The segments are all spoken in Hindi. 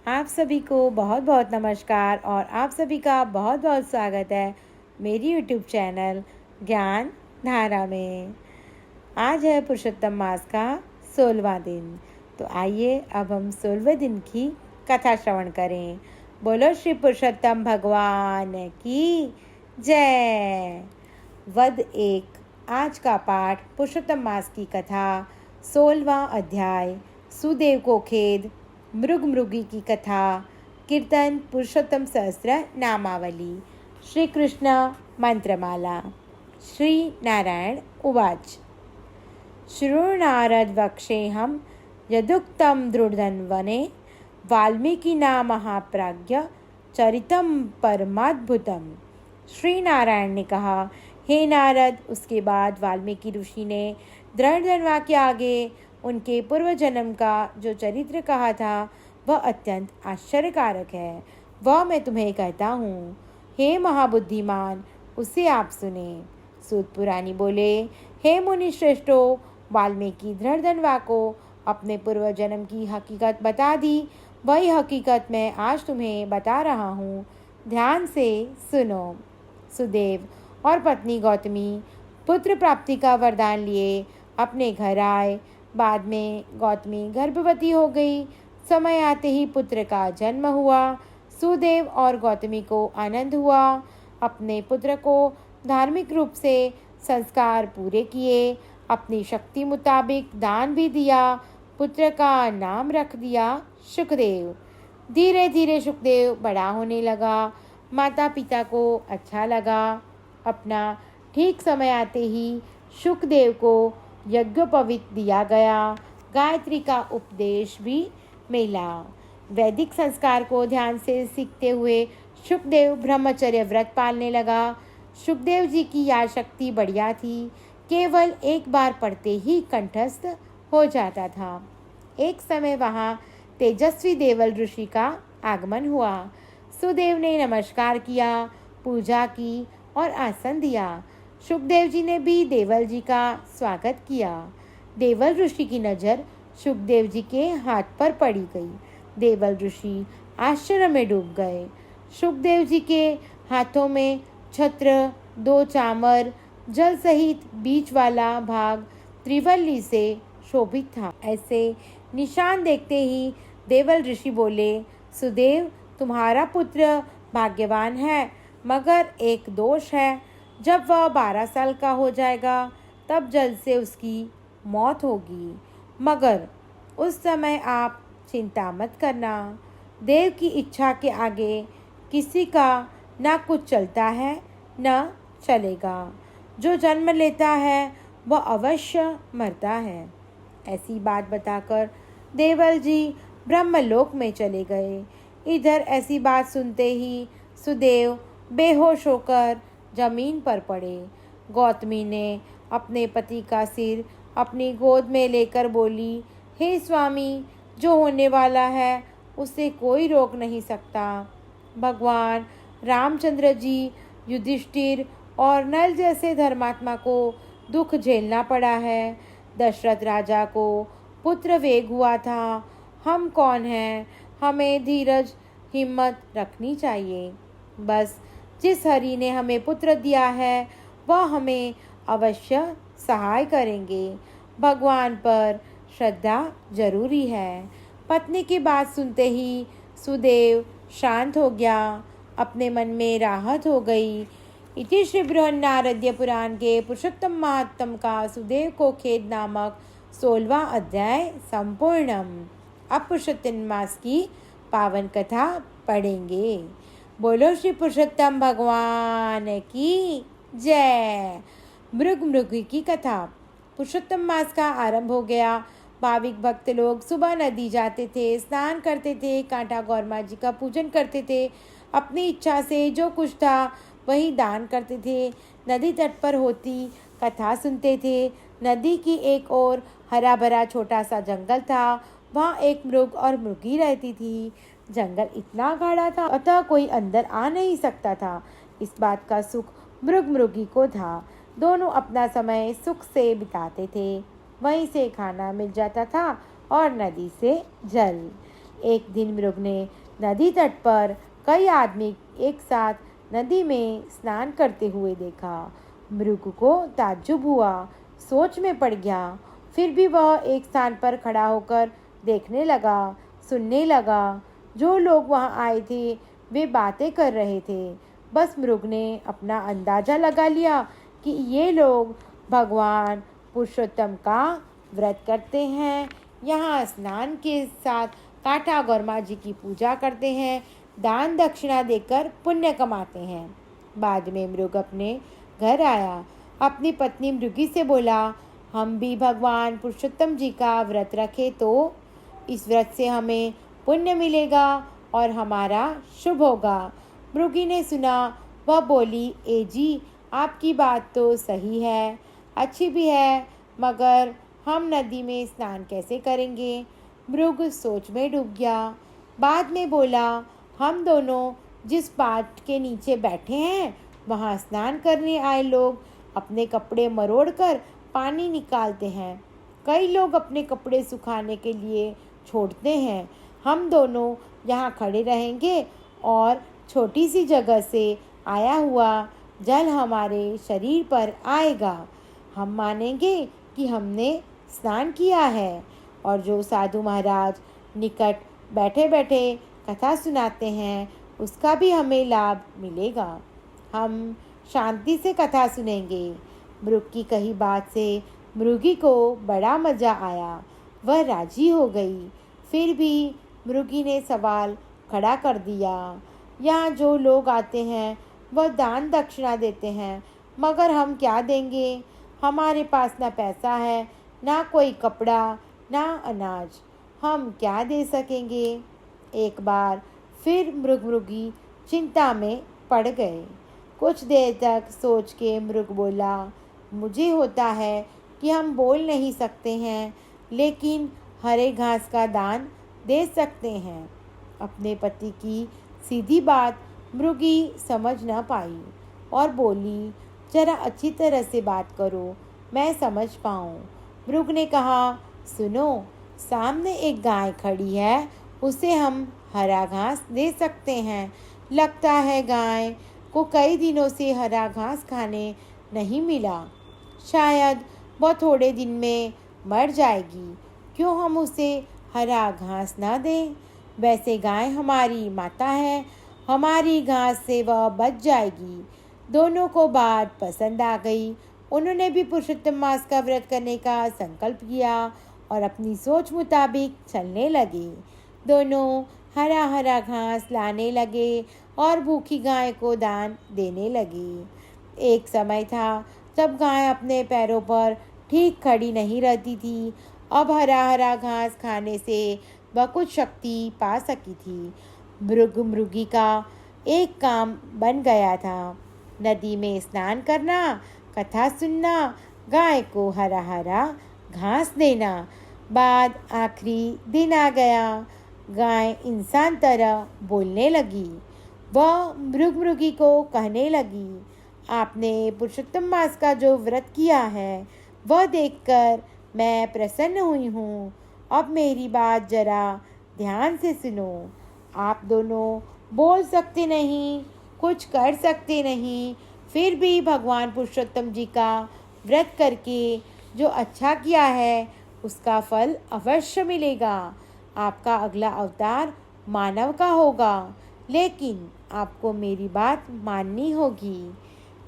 आप सभी को बहुत बहुत नमस्कार और आप सभी का बहुत बहुत स्वागत है मेरी यूट्यूब चैनल ज्ञान धारा में। आज है पुरुषोत्तम मास का 16वां दिन। तो आइए अब हम 16वें दिन की कथा श्रवण करें। बोलो श्री पुरुषोत्तम भगवान की जय। वध 1। आज का पाठ पुरुषोत्तम मास की कथा 16वां अध्याय सुदेव को खेद, मृग मृगी की कथा, कीर्तन पुरुषोत्तम सहस्त्र नामावली। श्री कृष्ण मंत्रमाला। श्री नारायण उवाच। शृणुनारद वक्षेऽहं यदुक्तं दृढन्वने वाल्मीकिना महाप्राज्ञ चरितं परमाद्भुतम्। श्री नारायण ने कहा, हे नारद। उसके बाद वाल्मीकि ऋषि ने दृढ़धनवा के आगे उनके पूर्व जन्म का जो चरित्र कहा था वह अत्यंत आश्चर्यकारक है। वह मैं तुम्हें कहता हूँ। हे महाबुद्धिमान, उसे आप सुने। सूत पुराणी बोले, हे मुनि श्रेष्ठो, वाल्मीकि दृढ़धनवा को अपने पूर्व जन्म की हकीकत बता दी। वही हकीकत मैं आज तुम्हें बता रहा हूँ, ध्यान से सुनो। सुदेव और पत्नी गौतमी पुत्र प्राप्ति का वरदान लिए अपने घर आए। बाद में गौतमी गर्भवती हो गई। समय आते ही पुत्र का जन्म हुआ। सुदेव और गौतमी को आनंद हुआ। अपने पुत्र को धार्मिक रूप से संस्कार पूरे किए। अपनी शक्ति मुताबिक दान भी दिया। पुत्र का नाम रख दिया सुखदेव। धीरे धीरे सुखदेव बड़ा होने लगा। माता पिता को अच्छा लगा। अपना ठीक समय आते ही सुखदेव को यज्ञोपवीत दिया गया। गायत्री का उपदेश भी मिला। वैदिक संस्कार को ध्यान से सीखते हुए सुखदेव ब्रह्मचर्य व्रत पालने लगा। सुखदेव जी की याद शक्ति बढ़िया थी। केवल एक बार पढ़ते ही कंठस्थ हो जाता था। एक समय वहाँ तेजस्वी देवल ऋषि का आगमन हुआ। सुदेव ने नमस्कार किया, पूजा की और आसन दिया। सुखदेव जी ने भी देवल जी का स्वागत किया। देवल ऋषि की नज़र सुखदेव जी के हाथ पर पड़ी गई। देवल ऋषि आश्चर्य में डूब गए। सुखदेव जी के हाथों में छत्र, 2 चामर, जल सहित बीच वाला भाग त्रिवल्ली से शोभित था। ऐसे निशान देखते ही देवल ऋषि बोले, सुदेव, तुम्हारा पुत्र भाग्यवान है, मगर एक दोष है। जब वह 12 साल का हो जाएगा तब जल्द से उसकी मौत होगी। मगर उस समय आप चिंता मत करना। देव की इच्छा के आगे किसी का न कुछ चलता है न चलेगा। जो जन्म लेता है वह अवश्य मरता है। ऐसी बात बताकर देवल जी ब्रह्मलोक में चले गए। इधर ऐसी बात सुनते ही सुदेव बेहोश होकर जमीन पर पड़े। गौतमी ने अपने पति का सिर अपनी गोद में लेकर बोली, हे स्वामी, जो होने वाला है उसे कोई रोक नहीं सकता। भगवान रामचंद्र जी, युधिष्ठिर और नल जैसे धर्मात्मा को दुख झेलना पड़ा है। दशरथ राजा को पुत्र वेग हुआ था। हम कौन हैं? हमें धीरज हिम्मत रखनी चाहिए। बस जिस हरि ने हमें पुत्र दिया है वह हमें अवश्य सहाय करेंगे। भगवान पर श्रद्धा जरूरी है। पत्नी की बात सुनते ही सुदेव शांत हो गया। अपने मन में राहत हो गई। इति श्री बृहन्नारद्य पुराण के पुरुषोत्तम महात्म का सुदेव को खेद नामक 16वां अध्याय संपूर्णम। अब पुरुषोत्तम मास की पावन कथा पढ़ेंगे। बोलो श्री पुरुषोत्तम भगवान की जय। मृग मृगी की कथा। पुरुषोत्तम मास का आरंभ हो गया। भाविक भक्त लोग सुबह नदी जाते थे, स्नान करते थे, कांटा गौरमा जी का पूजन करते थे। अपनी इच्छा से जो कुछ था वही दान करते थे। नदी तट पर होती कथा सुनते थे। नदी की एक ओर हरा भरा छोटा सा जंगल था। वहाँ एक मृग और मृगी रहती थी। जंगल इतना गाढ़ा था अतः कोई अंदर आ नहीं सकता था। इस बात का सुख मृग मृगी को था। दोनों अपना समय सुख से बिताते थे। वहीं से खाना मिल जाता था और नदी से जल। एक दिन मृग ने नदी तट पर कई आदमी एक साथ नदी में स्नान करते हुए देखा। मृग को ताज्जुब हुआ, सोच में पड़ गया। फिर भी वह एक स्थान पर खड़ा होकर देखने लगा, सुनने लगा। जो लोग वहाँ आए थे वे बातें कर रहे थे। बस मृग ने अपना अंदाज़ा लगा लिया कि ये लोग भगवान पुरुषोत्तम का व्रत करते हैं, यहाँ स्नान के साथ कांटा गौरमा जी की पूजा करते हैं, दान दक्षिणा देकर पुण्य कमाते हैं। बाद में मृग अपने घर आया, अपनी पत्नी मृगी से बोला, हम भी भगवान पुरुषोत्तम जी का व्रत रखें तो इस व्रत से हमें पुण्य मिलेगा और हमारा शुभ होगा। मृगी ने सुना, वह बोली, ए जी, आपकी बात तो सही है, अच्छी भी है, मगर हम नदी में स्नान कैसे करेंगे? मृग सोच में डूब गया। बाद में बोला, हम दोनों जिस पाट के नीचे बैठे हैं वहाँ स्नान करने आए लोग अपने कपड़े मरोड़कर पानी निकालते हैं। कई लोग अपने कपड़े सुखाने के लिए छोड़ते हैं। हम दोनों यहाँ खड़े रहेंगे और छोटी सी जगह से आया हुआ जल हमारे शरीर पर आएगा। हम मानेंगे कि हमने स्नान किया है, और जो साधु महाराज निकट बैठे बैठे कथा सुनाते हैं उसका भी हमें लाभ मिलेगा। हम शांति से कथा सुनेंगे। मृग की कही बात से मृगी को बड़ा मज़ा आया, वह राजी हो गई। फिर भी मृगी ने सवाल खड़ा कर दिया, यहाँ जो लोग आते हैं वह दान दक्षिणा देते हैं, मगर हम क्या देंगे? हमारे पास ना पैसा है, ना कोई कपड़ा, ना अनाज, हम क्या दे सकेंगे? एक बार फिर मृगी चिंता में पड़ गए। कुछ देर तक सोच के मृग बोला, मुझे होता है कि हम बोल नहीं सकते हैं, लेकिन हरे घास का दान दे सकते हैं। अपने पति की सीधी बात मृगी समझ न पाई और बोली, जरा अच्छी तरह से बात करो, मैं समझ पाऊँ। मृग ने कहा, सुनो, सामने एक गाय खड़ी है, उसे हम हरा घास दे सकते हैं। लगता है गाय को कई दिनों से हरा घास खाने नहीं मिला, शायद वह थोड़े दिन में मर जाएगी। क्यों हम उसे हरा घास ना दें? वैसे गाय हमारी माता है, हमारी घास से वह बच जाएगी। दोनों को बात पसंद आ गई। उन्होंने भी पुरुषोत्तम मास का व्रत करने का संकल्प किया और अपनी सोच मुताबिक चलने लगे। दोनों हरा हरा घास लाने लगे और भूखी गाय को दान देने लगे। एक समय था जब गाय अपने पैरों पर ठीक खड़ी नहीं रहती थी। अब हरा हरा घास खाने से वह कुछ शक्ति पा सकी थी। मृगी का एक काम बन गया था, नदी में स्नान करना, कथा सुनना, गाय को हरा हरा घास देना। बाद आखिरी दिन आ गया। गाय इंसान तरह बोलने लगी। वह मृगी को कहने लगी, आपने पुरुषोत्तम मास का जो व्रत किया है वह देखकर मैं प्रसन्न हुई हूँ। अब मेरी बात जरा ध्यान से सुनो। आप दोनों बोल सकते नहीं, कुछ कर सकते नहीं, फिर भी भगवान पुरुषोत्तम जी का व्रत करके जो अच्छा किया है उसका फल अवश्य मिलेगा। आपका अगला अवतार मानव का होगा, लेकिन आपको मेरी बात माननी होगी।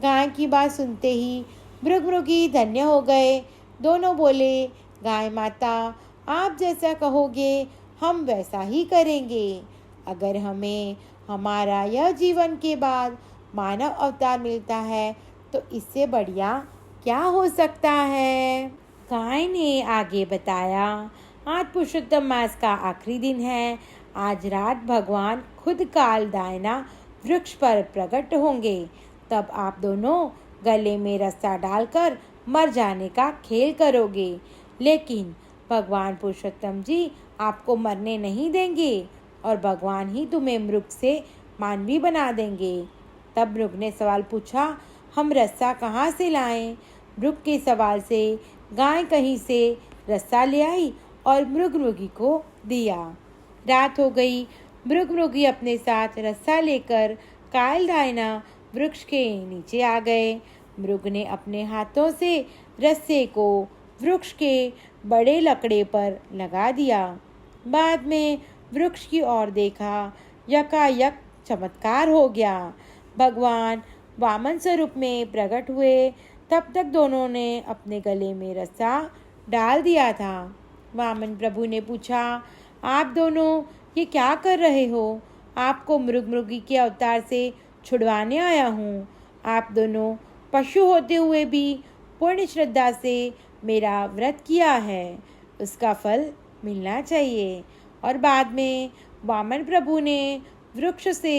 गाय की बात सुनते ही मृगी धन्य हो गए। दोनों बोले, गाय माता, आप जैसा कहोगे हम वैसा ही करेंगे। अगर हमें हमारा यह जीवन के बाद मानव अवतार मिलता है तो इससे बढ़िया क्या हो सकता है। गाय ने आगे बताया, आज पुरुषोत्तम मास का आखिरी दिन है। आज रात भगवान खुद काल दायना वृक्ष पर प्रकट होंगे। तब आप दोनों गले में रस्सा डालकर मर जाने का खेल करोगे, लेकिन भगवान पुरुषोत्तम जी आपको मरने नहीं देंगे और भगवान ही तुम्हें मृग से मानवी बना देंगे। तब मृग ने सवाल पूछा, हम रस्सा कहाँ से लाएं? मृग के सवाल से गाय कहीं से रस्सा ले आई और मृगी को दिया। रात हो गई। मृगी अपने साथ रस्सा लेकर कालधायना वृक्ष के नीचे आ गए। मृग ने अपने हाथों से रस्से को वृक्ष के बड़े लकड़े पर लगा दिया। बाद में वृक्ष की ओर देखा, यकायक चमत्कार हो गया। भगवान वामन स्वरूप में प्रकट हुए। तब तक दोनों ने अपने गले में रस्सा डाल दिया था। वामन प्रभु ने पूछा, आप दोनों ये क्या कर रहे हो? आपको मृगी के अवतार से छुड़वाने आया हूँ। आप दोनों पशु होते हुए भी पूर्ण श्रद्धा से मेरा व्रत किया है, उसका फल मिलना चाहिए। और बाद में वामन प्रभु ने वृक्ष से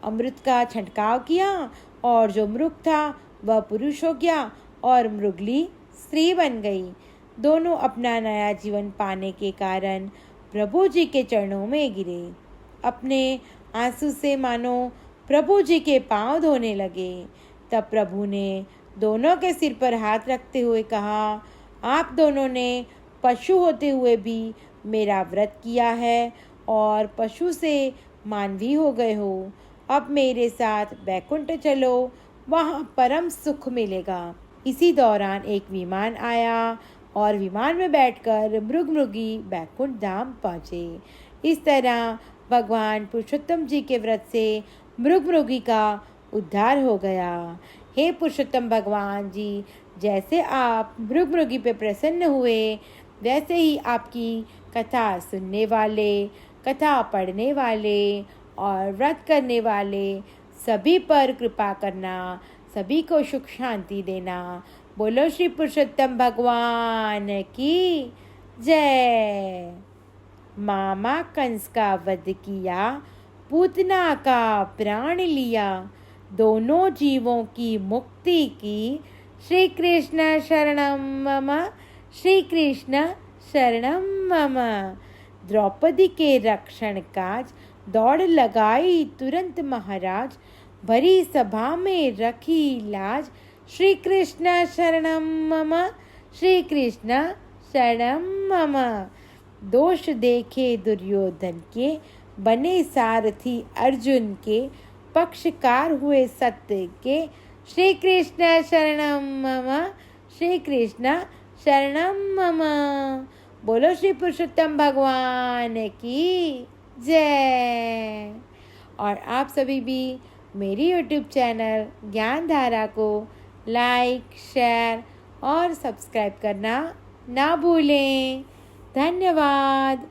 अमृत का छिड़काव किया और जो मृग था वह पुरुष हो गया और मृगली स्त्री बन गई। दोनों अपना नया जीवन पाने के कारण प्रभु जी के चरणों में गिरे। अपने आंसू से मानो प्रभु जी के पांव धोने लगे। तब प्रभु ने दोनों के सिर पर हाथ रखते हुए कहा, आप दोनों ने पशु होते हुए भी मेरा व्रत किया है और पशु से मानवी हो गए हो। अब मेरे साथ बैकुंठ चलो, वहाँ परम सुख मिलेगा। इसी दौरान एक विमान आया और विमान में बैठकर मृगी बैकुंठ धाम पहुँचे। इस तरह भगवान पुरुषोत्तम जी के व्रत से मृगी का उद्धार हो गया। हे पुरुषोत्तम भगवान जी, जैसे आप मृगी पे प्रसन्न हुए, वैसे ही आपकी कथा सुनने वाले, कथा पढ़ने वाले और व्रत करने वाले सभी पर कृपा करना, सभी को सुख शांति देना। बोलो श्री पुरुषोत्तम भगवान की जय। मामा कंस का वध किया, पूतना का प्राण लिया, दोनों जीवों की मुक्ति की। श्री कृष्ण शरणम मम, श्री कृष्ण शरणम मम। द्रौपदी के रक्षण काज दौड़ लगाई तुरंत महाराज, भरी सभा में रखी लाज। श्री कृष्ण शरणम मम, श्री कृष्ण शरणम मम। दोष देखे दुर्योधन के, बने सारथी अर्जुन के, पक्षकार हुए सत्य के। श्री कृष्ण शरणम मम, श्री कृष्ण शरणम मम। बोलो श्री पुरुषोत्तम भगवान की जय। और आप सभी भी मेरी YouTube चैनल ज्ञान धारा को लाइक, शेयर और सब्सक्राइब करना ना भूलें। धन्यवाद।